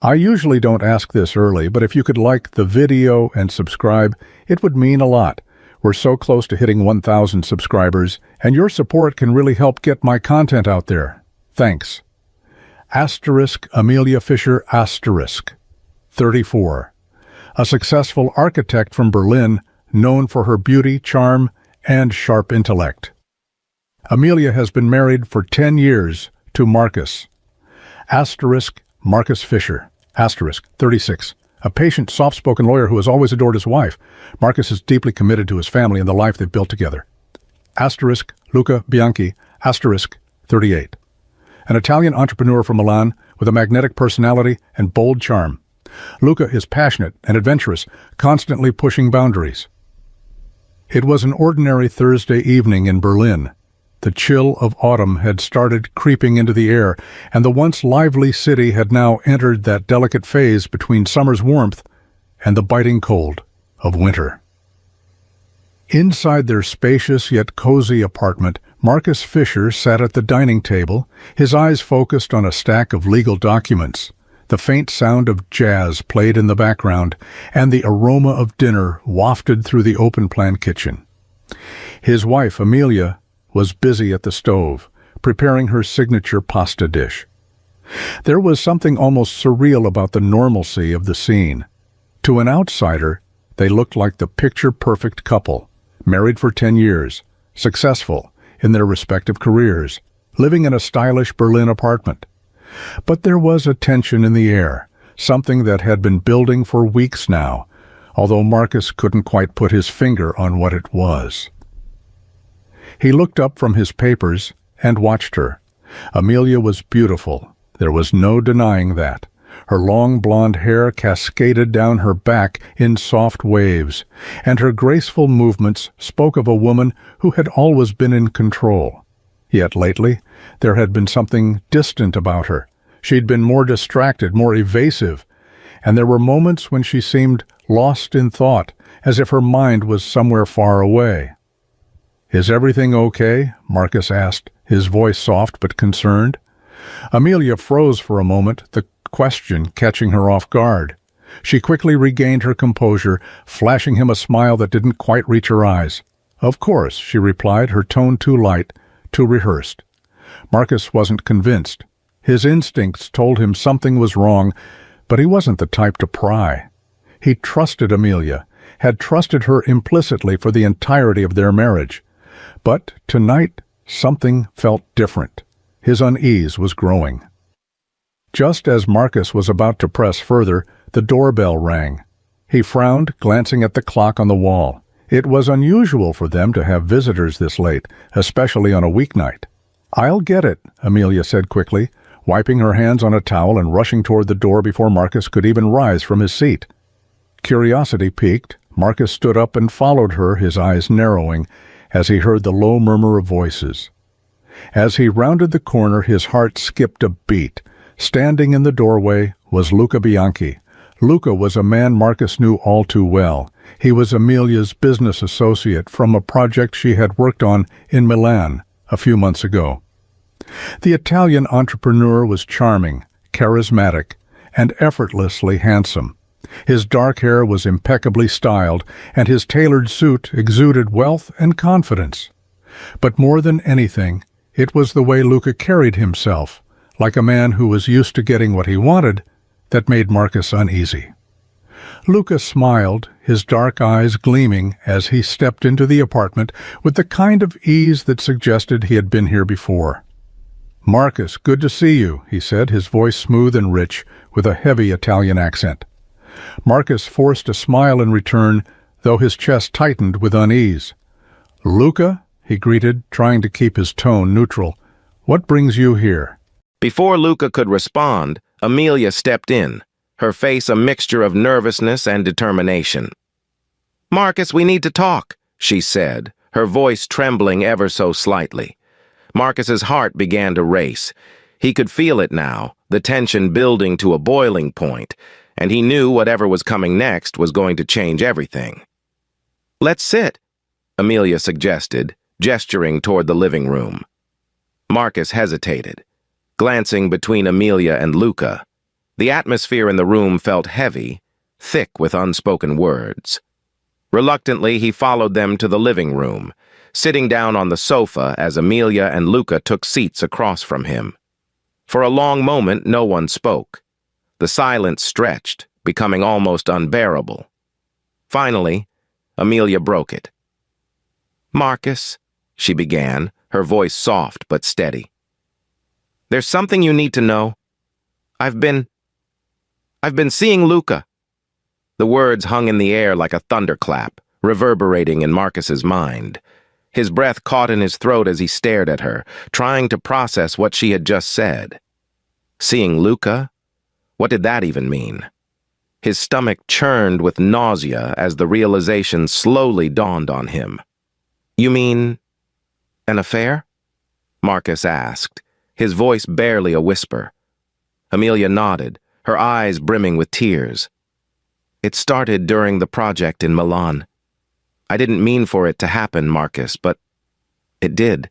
I usually don't ask this early, but if you could like the video and subscribe, it would mean a lot. We're so close to hitting 1,000 subscribers, and your support can really help get my content out there. Thanks. Asterisk Amelia Fisher Asterisk 34. A successful architect from Berlin, known for her beauty, charm, and sharp intellect. Amelia has been married for 10 years to Marcus. Asterisk Marcus Fisher. Asterisk 36. A patient, soft-spoken lawyer who has always adored his wife. Marcus is deeply committed to his family and the life they've built together. Asterisk Luca Bianchi. Asterisk 38. An Italian entrepreneur from Milan with a magnetic personality and bold charm. Luca is passionate and adventurous, constantly pushing boundaries. It was an ordinary Thursday evening in Berlin. The chill of autumn had started creeping into the air, and the once lively city had now entered that delicate phase between summer's warmth and the biting cold of winter. Inside their spacious yet cozy apartment, Marcus Fisher sat at the dining table, his eyes focused on a stack of legal documents. The faint sound of jazz played in the background, and the aroma of dinner wafted through the open-plan kitchen. His wife, Amelia, was busy at the stove, preparing her signature pasta dish. There was something almost surreal about the normalcy of the scene. To an outsider, they looked like the picture-perfect couple, married for 10 years, successful in their respective careers, living in a stylish Berlin apartment. But there was a tension in the air, something that had been building for weeks now, although Marcus couldn't quite put his finger on what it was. He looked up from his papers and watched her. Amelia was beautiful. There was no denying that. Her long blonde hair cascaded down her back in soft waves, and her graceful movements spoke of a woman who had always been in control. Yet lately, there had been something distant about her. She'd been more distracted, more evasive, and there were moments when she seemed lost in thought, as if her mind was somewhere far away. "Is everything okay?" Marcus asked, his voice soft but concerned. Amelia froze for a moment, the question catching her off guard. She quickly regained her composure, flashing him a smile that didn't quite reach her eyes. "Of course," she replied, her tone too light, too rehearsed. Marcus wasn't convinced. His instincts told him something was wrong, but he wasn't the type to pry. He trusted Amelia, had trusted her implicitly for the entirety of their marriage. But tonight, something felt different. His unease was growing. Just as Marcus was about to press further, the doorbell rang. He frowned, glancing at the clock on the wall. It was unusual for them to have visitors this late, especially on a weeknight. "I'll get it," Amelia said quickly, wiping her hands on a towel and rushing toward the door before Marcus could even rise from his seat. Curiosity piqued, Marcus stood up and followed her, his eyes narrowing, as he heard the low murmur of voices. As he rounded the corner, his heart skipped a beat. Standing in the doorway was Luca Bianchi. Luca was a man Marcus knew all too well. He was Amelia's business associate from a project she had worked on in Milan a few months ago. The Italian entrepreneur was charming, charismatic, and effortlessly handsome. His dark hair was impeccably styled, and his tailored suit exuded wealth and confidence. But more than anything, it was the way Luca carried himself, like a man who was used to getting what he wanted, that made Marcus uneasy. Luca smiled, his dark eyes gleaming as he stepped into the apartment with the kind of ease that suggested he had been here before. "Marcus, good to see you," he said, his voice smooth and rich, with a heavy Italian accent. Marcus forced a smile in return, though his chest tightened with unease. "Luca," he greeted, trying to keep his tone neutral, "what brings you here?" Before Luca could respond, Amelia stepped in, her face a mixture of nervousness and determination. "Marcus, we need to talk," she said, her voice trembling ever so slightly. Marcus's heart began to race. He could feel it now, the tension building to a boiling point, and he knew whatever was coming next was going to change everything. "Let's sit," Amelia suggested, gesturing toward the living room. Marcus hesitated, glancing between Amelia and Luca. The atmosphere in the room felt heavy, thick with unspoken words. Reluctantly, he followed them to the living room, sitting down on the sofa as Amelia and Luca took seats across from him. For a long moment, no one spoke. The silence stretched, becoming almost unbearable. Finally, Amelia broke it. "Marcus," she began, her voice soft but steady. "There's something you need to know. I've been seeing Luca." The words hung in the air like a thunderclap, reverberating in Marcus's mind. His breath caught in his throat as he stared at her, trying to process what she had just said. Seeing Luca? What did that even mean? His stomach churned with nausea as the realization slowly dawned on him. "You mean an affair?" Marcus asked, his voice barely a whisper. Amelia nodded, her eyes brimming with tears. "It started during the project in Milan. I didn't mean for it to happen, Marcus, but it did."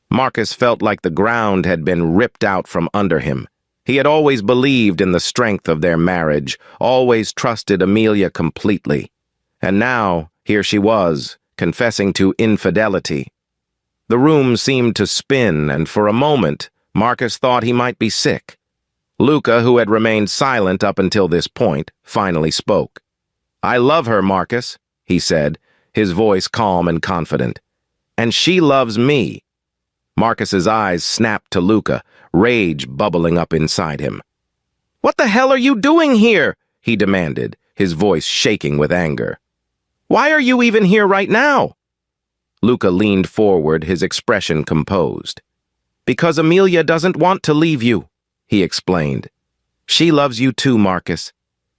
Marcus felt like the ground had been ripped out from under him. He had always believed in the strength of their marriage, always trusted Amelia completely. And now, here she was, confessing to infidelity. The room seemed to spin, and for a moment, Marcus thought he might be sick. Luca, who had remained silent up until this point, finally spoke. "I love her, Marcus," he said, his voice calm and confident. "And she loves me." Marcus's eyes snapped to Luca, rage bubbling up inside him. "What the hell are you doing here?" he demanded, his voice shaking with anger. "Why are you even here right now?" Luca leaned forward, his expression composed. "Because Amelia doesn't want to leave you," he explained. "She loves you too, Marcus.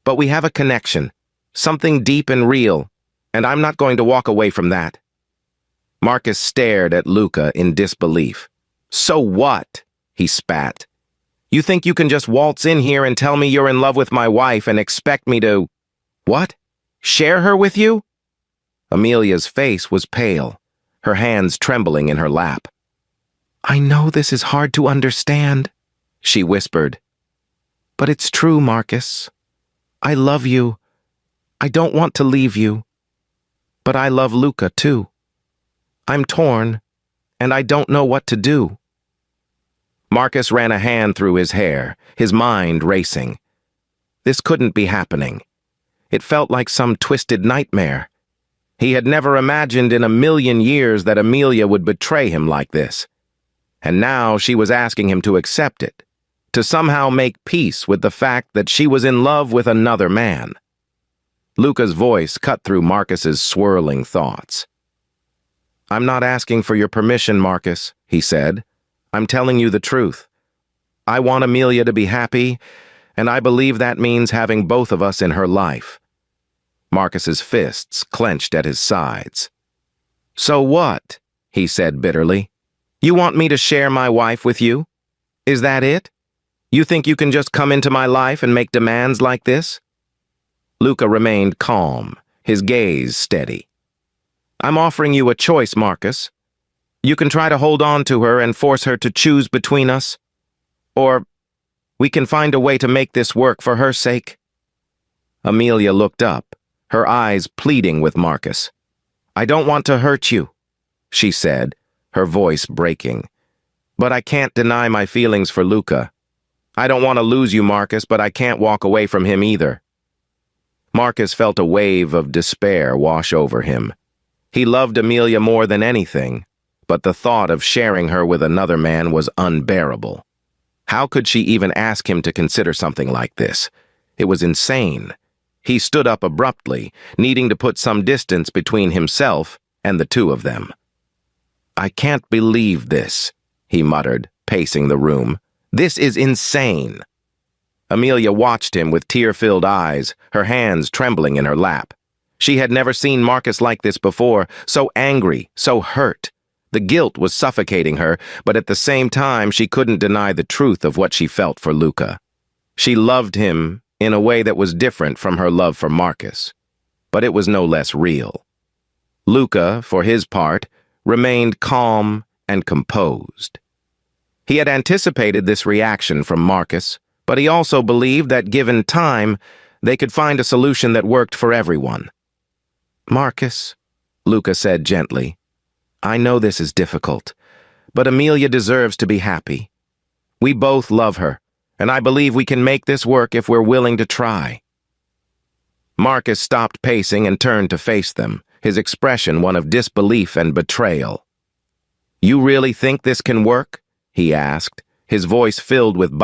But we have a connection, something deep and real, and I'm not going to walk away from that." Marcus stared at Luca in disbelief. "So what?" he spat. "You think you can just waltz in here and tell me you're in love with my wife and expect me to... what? Share her with you?" Amelia's face was pale, her hands trembling in her lap. "I know this is hard to understand," she whispered. "But it's true, Marcus. I love you. I don't want to leave you. But I love Luca, too. I'm torn, and I don't know what to do." Marcus ran a hand through his hair, his mind racing. This couldn't be happening. It felt like some twisted nightmare. He had never imagined in a million years that Amelia would betray him like this. And now she was asking him to accept it, to somehow make peace with the fact that she was in love with another man. Luca's voice cut through Marcus's swirling thoughts. "I'm not asking for your permission, Marcus," he said. "I'm telling you the truth. I want Amelia to be happy, and I believe that means having both of us in her life." Marcus's fists clenched at his sides. "So what?" he said bitterly. "You want me to share my wife with you? Is that it? You think you can just come into my life and make demands like this?" Luca remained calm, his gaze steady. "I'm offering you a choice, Marcus. You can try to hold on to her and force her to choose between us. Or we can find a way to make this work for her sake." Amelia looked up, her eyes pleading with Marcus. "I don't want to hurt you," she said, her voice breaking. "But I can't deny my feelings for Luca. I don't want to lose you, Marcus, but I can't walk away from him either." Marcus felt a wave of despair wash over him. He loved Amelia more than anything, but the thought of sharing her with another man was unbearable. How could she even ask him to consider something like this? It was insane. He stood up abruptly, needing to put some distance between himself and the two of them. "I can't believe this," he muttered, pacing the room. "This is insane." Amelia watched him with tear-filled eyes, her hands trembling in her lap. She had never seen Marcus like this before, so angry, so hurt. The guilt was suffocating her, but at the same time she couldn't deny the truth of what she felt for Luca. She loved him in a way that was different from her love for Marcus, but it was no less real. Luca, for his part, remained calm and composed. He had anticipated this reaction from Marcus, but he also believed that given time, they could find a solution that worked for everyone. "Marcus," Luca said gently, "I know this is difficult, but Amelia deserves to be happy. We both love her, and I believe we can make this work if we're willing to try." Marcus stopped pacing and turned to face them, his expression one of disbelief and betrayal. "You really think this can work?" he asked, his voice filled with